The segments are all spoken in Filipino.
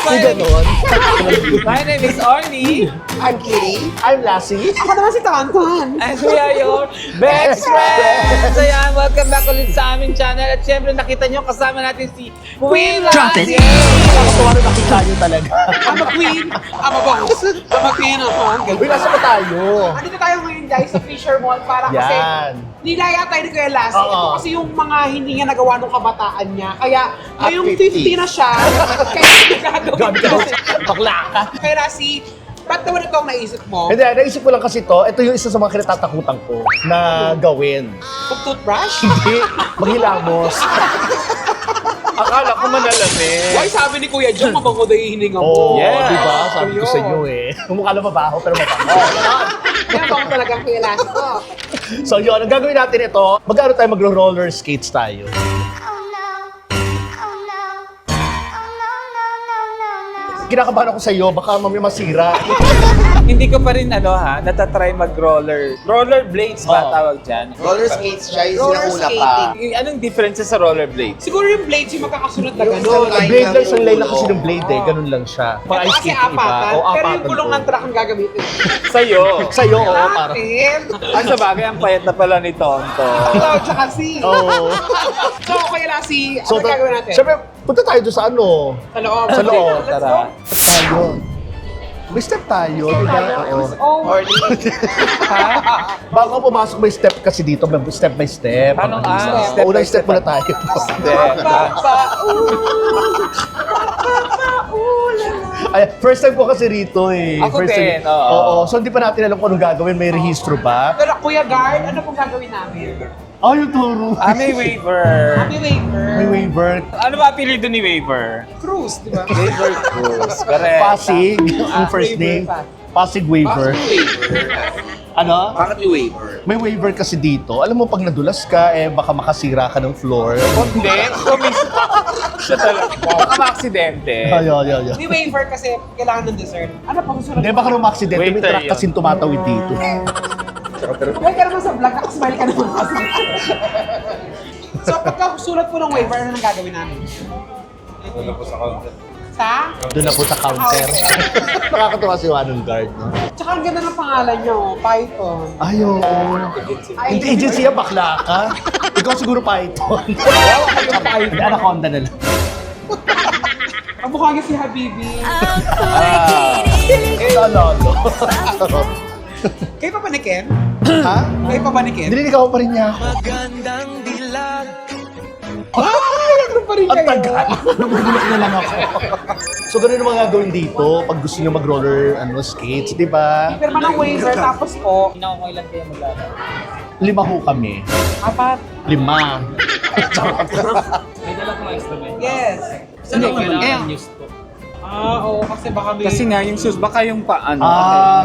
Yung ganon. My name is Orly. I'm Kitty. I'm Lassie. Ako naman si Tonton. And we are your best friends! Ayan, welcome back ulit sa aming channel. At syempre, nakita nyo, kasama natin si Queen Lassie! Nakakatuwa na nakita nyo talaga. I'm a queen. I'm a boss. I'm a queen of Uy, nasa ba tayo? Andito tayo ngayon guys sa Fisher Mall para kasi Yan. nilaya tayo ni Kuya Lassie. Oo. Ito kasi yung mga hindi niya nagawa nung kabataan niya. Kaya At ngayong 50. 50 na siya, kaya Gabi gagawin ka ko. bakla ka. Kaya Lassie, ba't naman ito ang naisip mo? Hindi, naisip ko lang kasi ito yung isa sa mga kinatatakutan ko na gawin. Pag-toothbrush? Hindi, maghilamos. Akala ko manalamin. Why sabi ni Kuya John, mabango daw yung hininga Oo, mo? Yes. di ba? Sabi ko Ayun. sa inyo eh. Mukha lang mabaho pero mabango. Kaya bang talagang Kuya Lassie ko? So yun, ang gagawin natin ito, mag-ano tayo, magro-roller skates tayo. Kinakabahan ako sa iyo, baka mamaya masira. Hindi ko pa rin natatry mag-roller. Roller blades ba Oo. tawag dyan? Roller skates siya, yung Roller sinauna pa. skating. Anong difference sa roller blades? Siguro yung blades yung magkakasunod na Yung gano'n. sa Blade lang, isang line lang Oo. kasi ng blade eh, ganun lang siya. Pang Ito ice kasi skating iba. apatan, O, pero yung apatan gulong to. ng truck ang gagamitin. Sa'yo. Sa'yo, oo, para. Atin! Ang sabagay, ang payat na pala ni Tonto. Ito, tsaka si. Oo. So, Kuya Lassie, ano So, gagawin natin? Siyempre, punta tayo doon sa ano. Sa loob. Sa loob. Let's Tara. go. Tayo. May step tayo, di ba? Oo. Oh, Ha? Bago pumasok, may step kasi dito, may step by step. Anong step? Unang step muna tayo. Hindi. Ay, first time ko kasi rito eh. Ako First din, time. oo. So hindi pa natin alam kung anong gagawin. May rehistro ba? Pero Kuya Guard, ano pong gagawin namin? Oh, yung turo. May waiver. Happy waiver. May waiver. Ano ba apelido ni waiver? Cruise, di ba? Waiver Cruz. Correct. Pasig, ang first name. waiver pa. Pasig waiver. Ano? Bakit yung waiver? May waiver kasi dito. Alam mo, pag nadulas ka, baka makasira ka ng floor. Hindi. Siya talaga. Baka ma-aksidente. Ay. May waiver kasi kailangan ng dessert. Ano pa susunod? Hindi, baka nung aksidente, may Waiter truck yun. kasing tumatawid dito. Huwag ka naman sa vlog, nakasmile ka naman kasi. So, pagkasulat po ng waiver, ano nang gagawin namin? Sa? Doon na po sa counter. Nakakatawa si Wanong Guard, no? Tsaka ang ganda ng pangalan nyo, Python. Ay, oo. Hindi agency yan, bakla ka. Ikaw siguro Python. Hindi, Anaconda na lang. Ang mukha niya si Habibi. Lolo. Kayo pa ba ni Ken? Ha? Kayo pa ba ni Ken? Nililig ako pa rin niya ako. Ano pa rin Ang kayo? tagal. Nabubulok na lang ako. So, ganun yung mga gagawin dito pag gusto nyo mag-roller skates, di ba? Pirma ng waiver, tapos po, 5 ho Ho kami. 4. 5. May dala kong instrument. Yes. Hindi, kailangan news to. Oo, kasi baka may... Kasi nga, yung shoes, baka yung paano.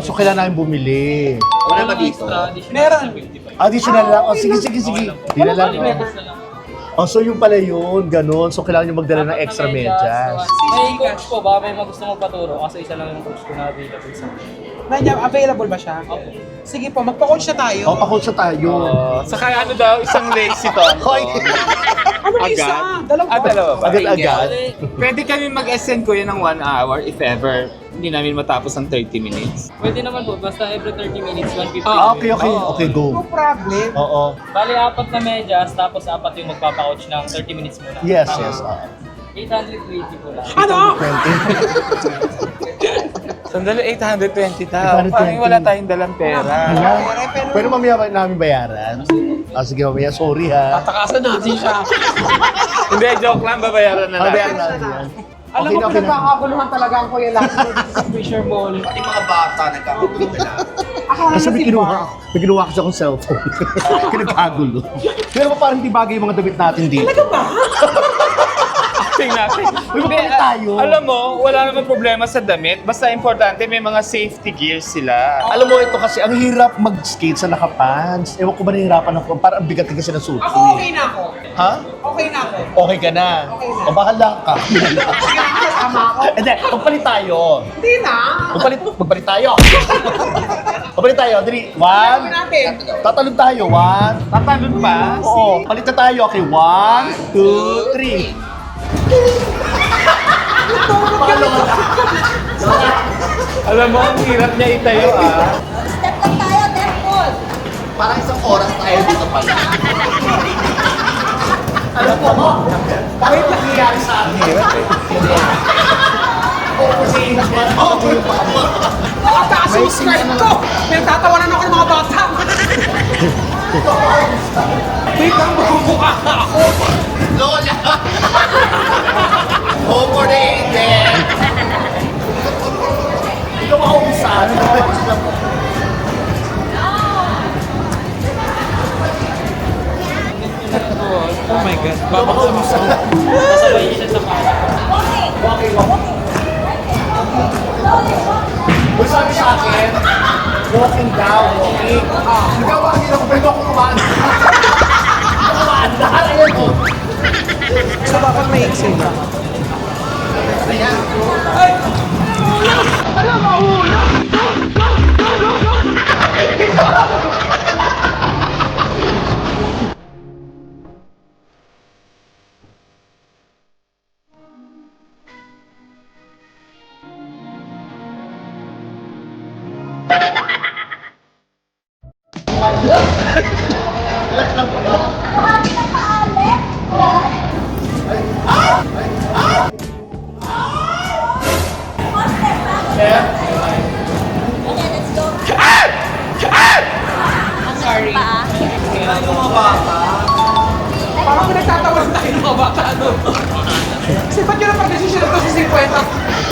So kailangan namin bumili. Wala ba dito? Meron. Additional lang. Oh, sige. Di na lang. Oh, so yung pala yun, ganun. So kailangan nyo magdala ng extra medyas. May coach po ba? May gusto mo paturo? Kasi isa lang yung coach ko na available sa akin. Nandiyan, available ba siya? Sige po, magpa-coach na tayo. Oh, pakul sa tayo. Saka ano daw, isang leg si Tonto. Hoy! Ano ba isa? Dalawa. Dalawa ba? Agad-agad. Pwede kami mag-ascend ko yun ng 1 hour if ever hindi namin matapos ang 30 minutes. Pwede naman po, basta every 30 minutes, 150. Okay. Okay, No go. problem. Oo. Bali, 4 na medyas, tapos 4 yung magpapakoach ng 30 minutes muna. Yes. 820 po lang. Ano? 20. Sandali, 820 tao. 820. Parang wala tayong dalang pera. Pero mamaya ba namin bayaran? Sige, mamaya. Sorry ha. Takasan natin siya. Hindi, joke lang, babayaran na Bayaran natin. natin yan. Alam mo, Okay na. pinagkakaguluhan talaga ang Kuya Lassie dito sa Fisher Mall. Pati mga bata nagkakagulo na. Akala Kasi na may si kinuha, Mark. may kinuha kasi akong cellphone. Kinagkagulo. Pero pa parang di bagay yung mga damit natin dito. Talaga ba? Acting natin. Uy, magpalit tayo. Alam mo, wala naman problema sa damit. Basta importante, may mga safety gears sila. Alam mo ito kasi, ang hirap mag-skate sa nakapants. Ewan ko ba nahihirapan ako? Parang ang bigat kasi ng suit. Ako okay na ako. Ha? Okay na ako. Okay ka na? Okay na. O bahala ka. Sige na, kasama ako. Hindi, magpalit tayo. Hindi na. Magpalit tayo. Magpalit tayo. Dali. Gagawin natin. Tatalon tayo. 1. Tatalon pa? Oo. Palit na tayo. Okay, 1, 2, 3. Alam mo, ang hirap niya itayo ah. Step lang tayo, temple. Parang isang oras tayo dito pa. Alam mo, bakit nangyayari sa akin? Hirap eh. Nakataas yung skirt ko! Pinagtatawanan ako ng mga bata! Wait lang, bumbuka na ako! Lola! Home for the angel! Ikaw makaubusan. Oh my God. Baka Kasabay niya siya sa kanya. Walking. Uy, sabi sa akin, walking down, walking. Nagawa nila ko, pero ako kumaandar. Kumaandar, ayun ko. So dapat may exit na. Okay, let's go. Sorry. Ano yung mga bata? Parang pinagtatawanan tayo ng mga bata, ano? Kasi ba't yun ang pag-desisyon ko sa 50?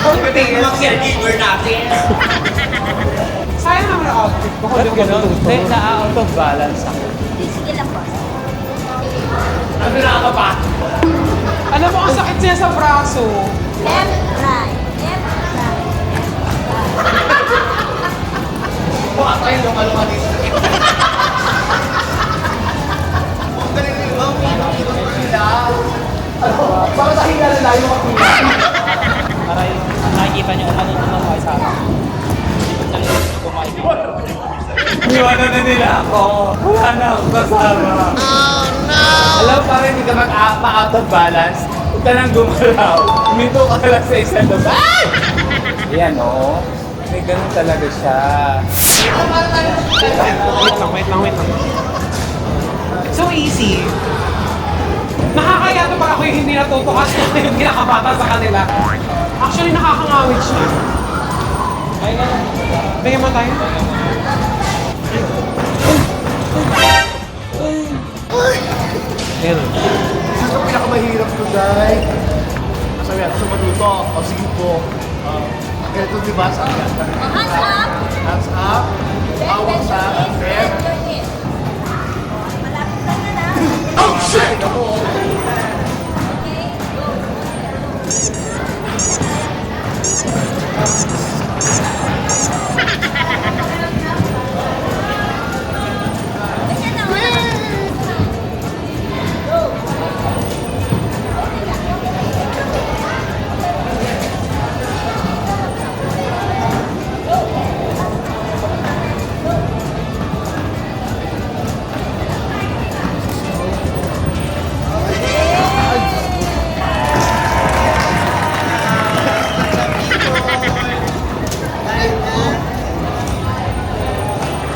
Mga caregiver natin. Sayang naman ang outfit ko. Ba't ganun? Hindi, na-out of balance ako. Sige lang, boss. Ano na pa? Alam mo, ang sakit niya sa braso. Left, right. Left, right. Baka tayo lumalungan dito. Ang galing nyo, ma'am. Ikot ko sila. Baka sa hinga na layo ako. Para yung nakikita niyo kung ano naman kayo sa akin. Hindi ko talaga kumain. Iwanan na nila ako. Wala na akong kasama. Oh no! Alam mo, parang hindi ka ma-out of balance. Huwag ka nang gumalaw. Minto ka lang sa isang lugar. Ay! Yan o. May ganun talaga siya. Wait lang. So easy. Nakakaya to pag ako yung hindi natuto kasi yung kinakabata sa kanila. Actually, nakakangawit siya. Bigyan mo tayo. Meron. This is ang pinakamahirap ko, Day. Sabi natin sa matuto. O sige po. Ganito, di ba? Sabi natin. Hands up. Hands up. Hawak sa rep. Malapit lang na na. Oh, shit! Ako. Okay, go. Ganyan na, wala. Go.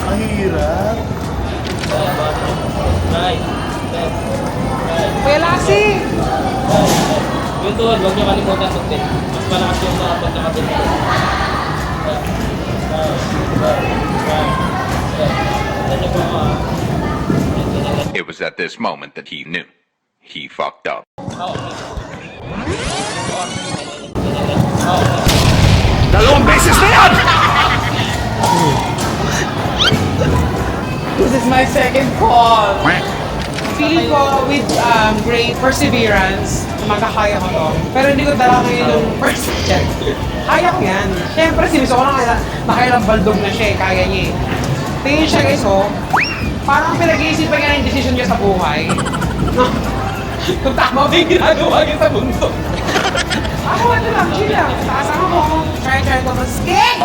Mahirap. Right. Left. Right. Kuya Lassie! Yung tuhod, huwag niyo kalimutan sundin. Mas malakas yung mga pag nakabili. It was at this moment that he knew. He fucked up. Dalawang beses na yan! This is my second call. Feeling ko with great perseverance, magkakaya ko to. Pero hindi ko dala ngayon yung first check. Kaya ko yan. Siyempre, siniso ko na nakailang baldog na siya eh. Kaya niya eh. Tingin siya guys oh. Parang pinag-iisipan niya yung decision niya sa buhay. No? Kung tama ba yung ginagawa niya sa mundo. Ako ano lang, chill lang. Taas ako. Try ko. Skate!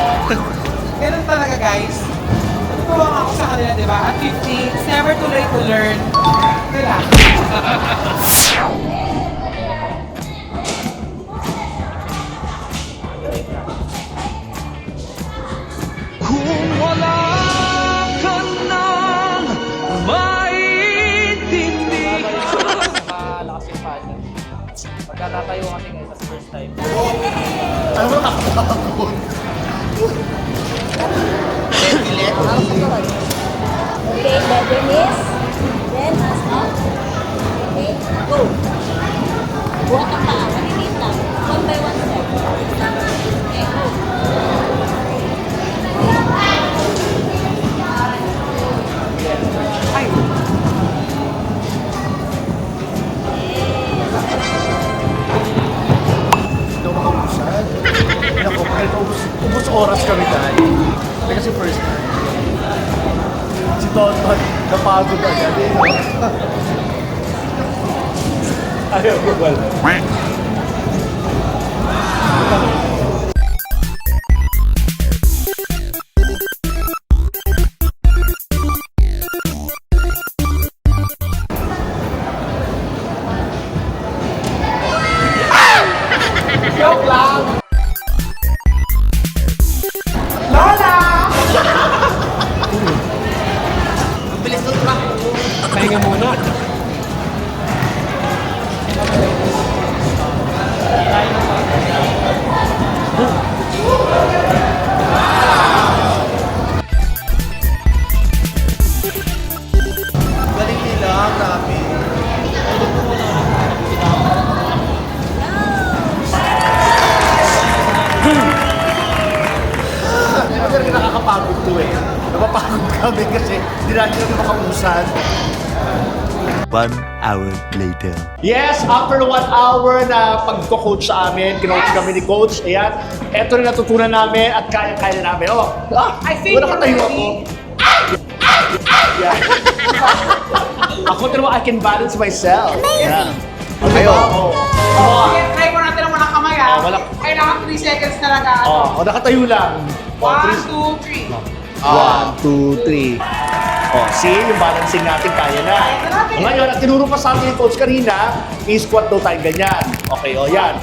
Ganun talaga guys. Natutuwang ako sa kanila, di ba? At 50, it's never too late to learn. Diba? nakatayo kasi guys, that's first time. Ano ba nakakapagod? Okay, letter miss. Then, hands up. Okay, go. Buhat ang paa, maliliit lang. One by one step. Okay, go. Ay, Hindi ako makabusan. Naku, kahit ubus oras kami tayo. Hindi kasi first time. Si Tonton, napagod agad eh. Ayaw ko wala. joke lang! Lola! Ang bilis ng truck ko. Pahinga muna. Galing nila, grabe. Hindi ba talaga nakakapagod to eh. Napapagod kami kasi hindi natin kami makausan. 1 hour later. Yes, after 1 hour na pagko-coach sa amin, kinoach kami ni Coach. Ayan, eto rin natutunan namin at kaya-kaya namin. Oh, I think wala katayo ako. Yeah. Ako talaga, I can balance myself. Yeah. Kayo. Oh. Okay, try mo natin ang walang kamay Oh, wala. Kailangan 3 seconds na lang Oh, nakatayo lang. 1, 2, 3. 1, 2, 3. Oh, see, yung balancing natin kaya na. Ngayon, ang tinuro pa sa akin ni Coach kanina, i-squat daw tayo ganyan. Okay, oh, yan.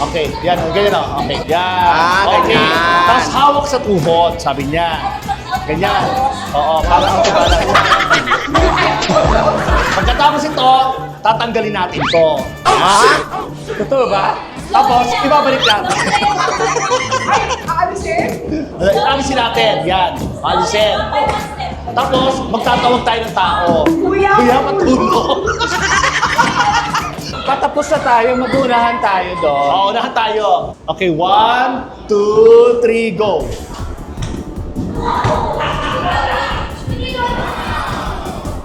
Okay, yan, oh, ganyan oh. Okay, yan. Okay. ganyan. Tapos hawak sa tuhod, sabi niya. Ganyan. Oo, para ang balance. Pagkatapos ito, tatanggalin natin to. Ha? Totoo ba? Tapos, ibabalik natin. Aalisin? Alisin natin, yan. Alisin. Tapos, magtatawag tayo ng tao. Kuya! Kuya, matulog. Patapos na tayo, mag-unahan tayo doon. Oo, unahan tayo. Okay, 1, 2, 3, go.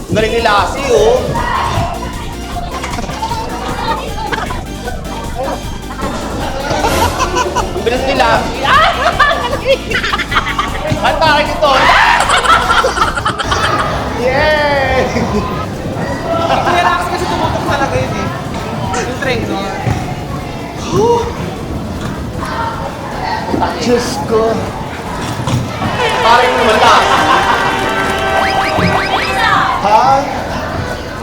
Galing nila kasi, oh. Ang bilis nila. Ang takin ito. Yay! Relax kasi tumutok talaga yun eh. Yung trainer. Diyos ko. Parang naman lang. Ha?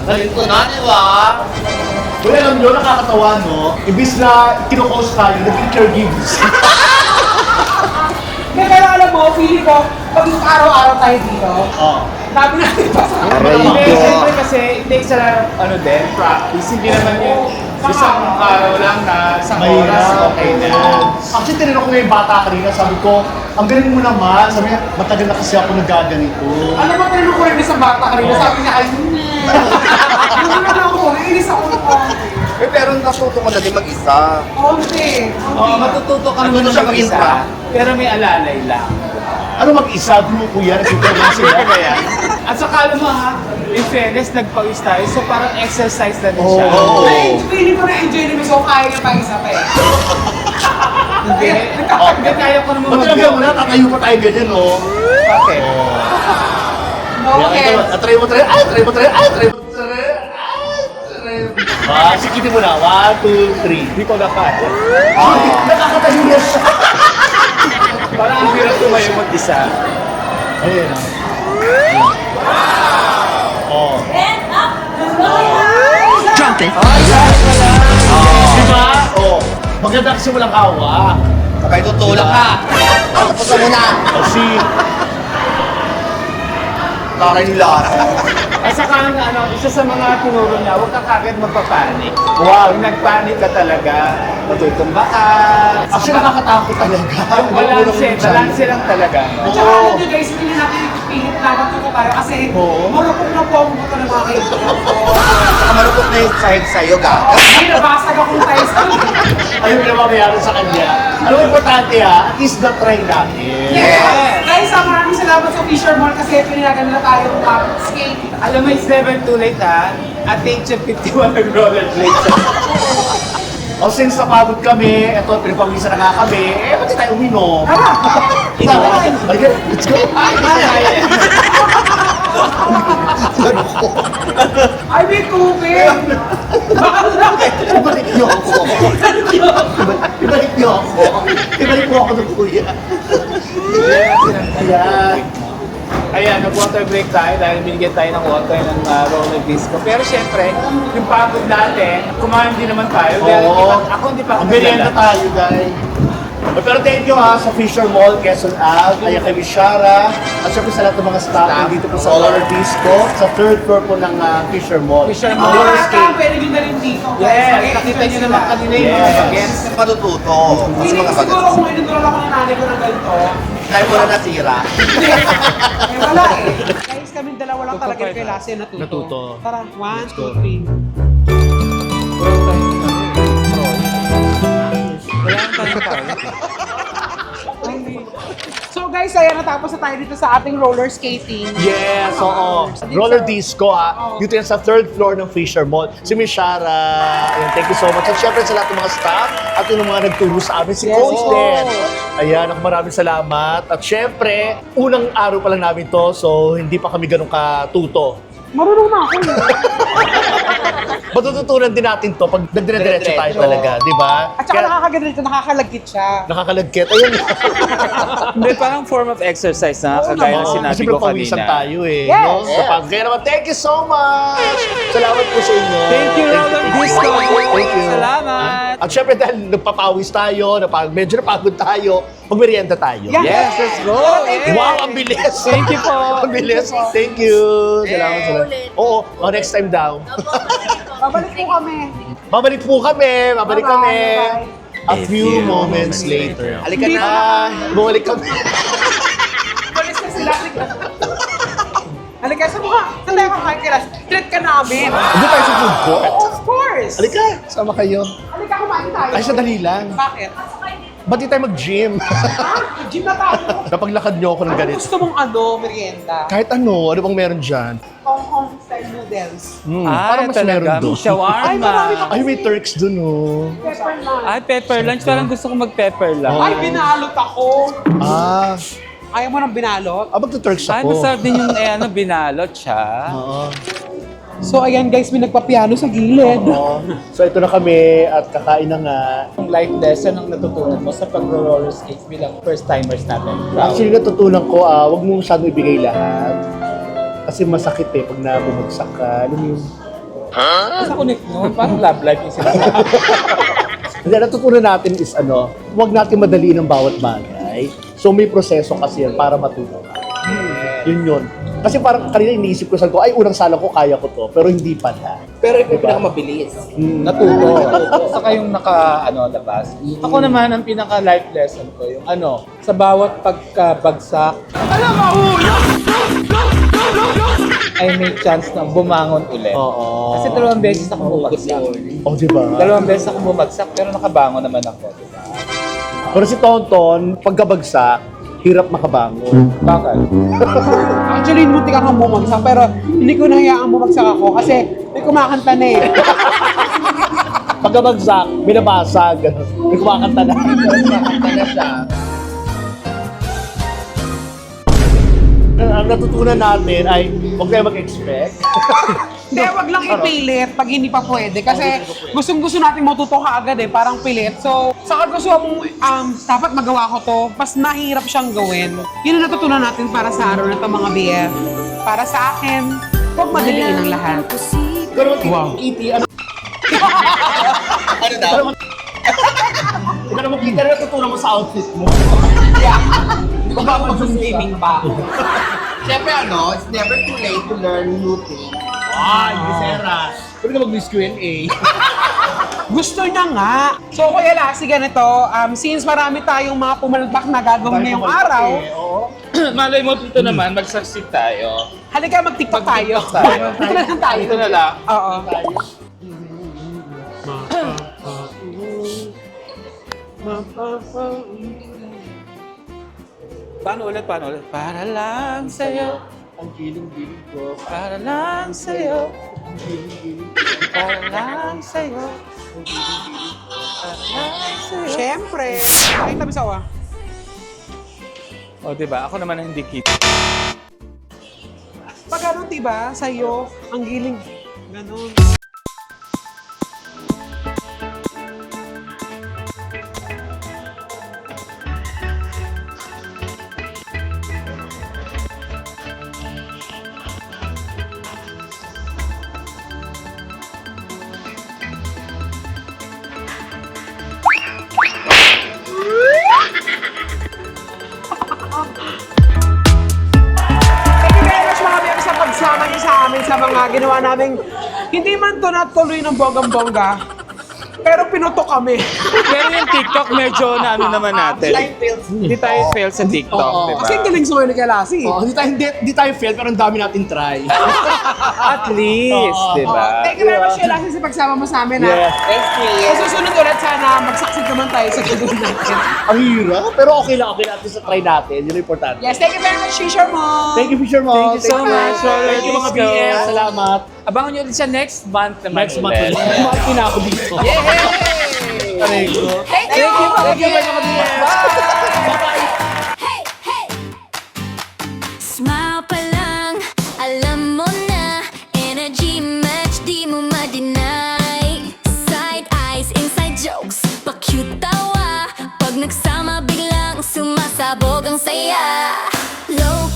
Galing ko na, di ba? Kung alam nyo, nakakatawa, no? Ibis na kino-coach tayo, naging caregivers. Pero alam mo, feeling ko, pag araw-araw tayo dito, Oo. dami natin pa sa Hindi, siyempre kasi it takes a lot of, practice. Hindi naman yung isang araw lang na isang oras, okay na. Actually, tinanong ko yung bata kanina, sabi ko, ang galing mo naman. Sabi niya, matagal na kasi ako nagaganito. Alam mo, tinanong ko rin sa bata kanina, sabi niya, ay, hindi na ako, nainis ako ng konti. Eh, pero natuto ko na din mag-isa. Konti. Oo, matututo ka naman Ano siya ng mag-isa? isa, pero may alalay lang. Ano mag-isa? Grupo yan, nagtutulungan sila. At saka alam mo ha, in fairness, nagpawis tayo, so parang exercise na din siya. Oo. Feeling ko na-enjoy namin, so kaya niya pa isa pa eh. Hindi. Hindi, kaya ko naman Ba't talaga mo na, tatayo pa tayo ganyan, no? Bakit? No hands. Try mo, try. Ay, try mo, try. Ay, try mo, try. Ah, sikitin mo na. 1, 2, 3. Hindi ko na kaya. Nakakatayo na siya. Parang ang hirap tumayo mag-isa. Ayun. Oh. Hand up. Drop it. Diba? Oh. Maganda kasi walang hawak. Sabay tutulak ka. Tapos mo muna. Oh, see. Lara ni Lara. At saka isa sa mga tinuro niya, huwag ka kagad magpapanik. Wow, pag nagpanik ka talaga, matutumba ka. Actually, nakakatakot talaga. Balanse lang talaga. At saka alam nyo guys, hindi na natin ipipilit na matuto tayo kasi marupok na po ang buto ng mga kaibigan ko. Saka malupot na yung sahig sa'yo, gaga. Ay, nabasag akong tayo sa Ayun na mamayari sa kanya. Ano importante ha? At least na-try natin. Yes! Guys, maraming salamat sa Fisher Mall kasi pinayagan na tayo skate. Alam mo, it's never too late ha. At age of 51, nag-rollerblade siya. O since napagod kami, eto, pinapawisa na nga kami, ba't di tayo uminom? Halika, let's go! Ay, may tubig! Ibalik niyo ako! Ibalik niyo ako! Ibalik mo ako ng kuya! Ayan! Ayan, nag-water break tayo dahil binigyan tayo ng water ng roller disco. Pero syempre, yung pagod natin, kumain din naman tayo. Dahil ako hindi pa ako Ang merienda tayo, guys. Pero thank you ha sa Fisher Mall, Quezon Ave, kaya kay Shara, at syempre sa lahat ng mga staff dito po sa Roller Disco, sa third floor po ng Fisher Mall. Fisher Mga Mall. Roller bata, skate. pwede nyo na rin dito. Yes, nakita nyo naman kanina yung mga Yes. bagets. Matututo. Kasi mga Siguro bagay. kung inunroll ako ng nanay ko ng ganito, Kaya mo na natira. eh wala eh. Guys, kaming dalawa lang talaga yung kay Lassie natuto. Natuto. Tara, 1, 2, 3. So guys, ayan, natapos na tayo dito sa ating roller skating. Yes, oo. Roller Disco ha. Dito yan sa third floor ng Fisher Mall. Si Miss Shara. Ayan, thank you so much. At syempre sa lahat ng mga staff at yung mga nagturo sa amin. Si Yes, Coach oo. din. Ayan, ako maraming salamat. At syempre, unang araw pa lang namin to, so hindi pa kami ganun katuto. Marunong na ako eh. Matututunan din natin to pag nagdire-diretso tayo talaga, di ba? At saka nakakaganda dito, nakakalagkit siya. Nakakalagkit. Ayun. Hindi, parang form of exercise na kagaya ng Oo, sinabi kasi ko pawisan kanina. tayo eh. Yes. No? Kaya naman, thank you so much! Salamat po sa inyo. Thank you, Roller Disco! Thank you. Salamat! At syempre dahil nagpapawis tayo, medyo napagod tayo, magmerienda tayo. Yes, let's go! Wow, ang bilis! Thank you po. Ang bilis. Thank you. Salamat. Oo, next time daw. Babalik po kami. Babalik po kami. Babalik Bye-bye. kami. A A few few moments moments later. Halika na. Bumalik kami. Balis na sila. Halika sa mga. Saan tayo kakain kay Lassie? Treat ka namin. Doon tayo sa food court. Of course. Halika, sama kayo. Halika, kumain tayo. Ay, sadali lang. Bakit? Ba't di tayo mag-gym? Ha? Gym na tayo. Napaglakad niyo ako ng Ano ganito. gusto mong merienda? Kahit ano bang meron dyan? Hong Kong style noodles. Parang mas meron doon. Shawarma. Ay, marami pa. Ay, may Turks doon, oh. Pepper lunch. Ay, pepper lunch. Parang gusto ko mag-pepper lunch. Ay, binalot ako. Ah, Ayaw mo ng binalot? magta-Turks Ay, ako. masarap din yung binalot siya. Oo. So, ayan guys, may nagpapiano sa gilid. Oo. So, ito na kami at kakain na nga. Yung life lesson ang natutunan mo sa pag-roller skates bilang first-timers natin. Actually, natutunan ko, wag mo masyadong ibigay lahat. Kasi masakit eh pag nabumagsak ka. Alam mo yun? Sa connect nun, parang love life yung sinasabi. Hindi, natutunan natin is wag natin madaliin ang bawat bagay. So, may proseso kasi yan para matuto ka. Yun. Kasi parang kanina iniisip ko, ay, unang sala ko, kaya ko to. Pero hindi pala. Pero ito yung pinakamabilis. Natuto. Saka yung labas. Ako naman, ang pinaka-life lesson ko, yung sa bawat pagkabagsak, ay may chance na bumangon ulit. Oo. Kasi 2 beses ako bumagsak. Oh, di ba? 2 beses ako bumagsak, pero nakabangon naman ako. Diba? Pero si Tonton, pagkabagsak, hirap makabangon. Bakit? Actually, munti ka kang bumagsak, pero hindi ko nahayaang bumagsak ako kasi may kumakanta na eh. Pagkabagsak, binabasag. May kumakanta na. Ang natutunan natin ay huwag kayo mag-expect. Hindi, wag lang ipilit pag hindi pa pwede. Kasi gustong-gusto natin matuto ka agad eh, parang pilit. So, saka gusto mong dapat magawa ko to, mas mahirap siyang gawin. Yun ang natutunan natin para sa araw na to mga BF. Para sa akin, huwag madaliin ang lahat. Pero Kitty, ano? Ano daw? Ikaw naman, Kitty, ano natutunan mo sa outfit mo? Magpapag-gaming pa. Siyempre ano, it's never too late to learn new things. Ay, Gisera. Pwede ka mag-miss Q&A. Gusto niya nga. So, Kuya Lassie, ganito, since marami tayong mga pumalpak na gagawin ngayong araw, Malay mo dito naman, mag-succeed tayo. halika mag-tiktok tayo. tayo. Dito na lang tayo. Dito na lang. Oo. Paano ulit? Para lang sa'yo. Ang feeling ko. Para lang sa'yo. Para lang sa'yo. Para lang sa'yo. Siyempre. Ay, tabi sawa. O, diba? Ako naman ang hindi keep. Pag ganun, diba, sa'yo, ang giling. Ganun. Thank you very much mga biyang sa pagsama niyo sa amin sa mga ginawa namin. Hindi man to natuloy ng bonggang-bongga, pero pinutok kami. Pero yung TikTok, medyo namin naman natin. Hindi tayo fail sa TikTok, Oo. diba? Kasi ang galing sumayo ni Lassie. Oh, hindi tayo fail, pero ang dami natin try. At least, Oo. diba? Thank you very much, Kuya Lassie, sa pagsama mo sa amin. Yeah. Thank you. Sa susunod ulit, sana mag-succeed naman tayo sa gagawin natin. Ang hirap, pero okay lang natin sa try natin. Yun ang importante. Yes, thank you very much, Fisher Mo. Thank you, Fisher Mo. Thank you so much. Thank you, mga BS. Salamat. Abangan nyo ulit siya next month naman Next month ulit. ulit. Kumain na ako dito. Yay! Thank you. Thank you! Thank you, mga BS. Bye-bye. Hey, hey! Smile pa lang, alam mo na. Energy match, di mo ma-deny. Side eyes, inside jokes, pa-cute tawa. Pag nagsama biglang sumasabog ang saya. Low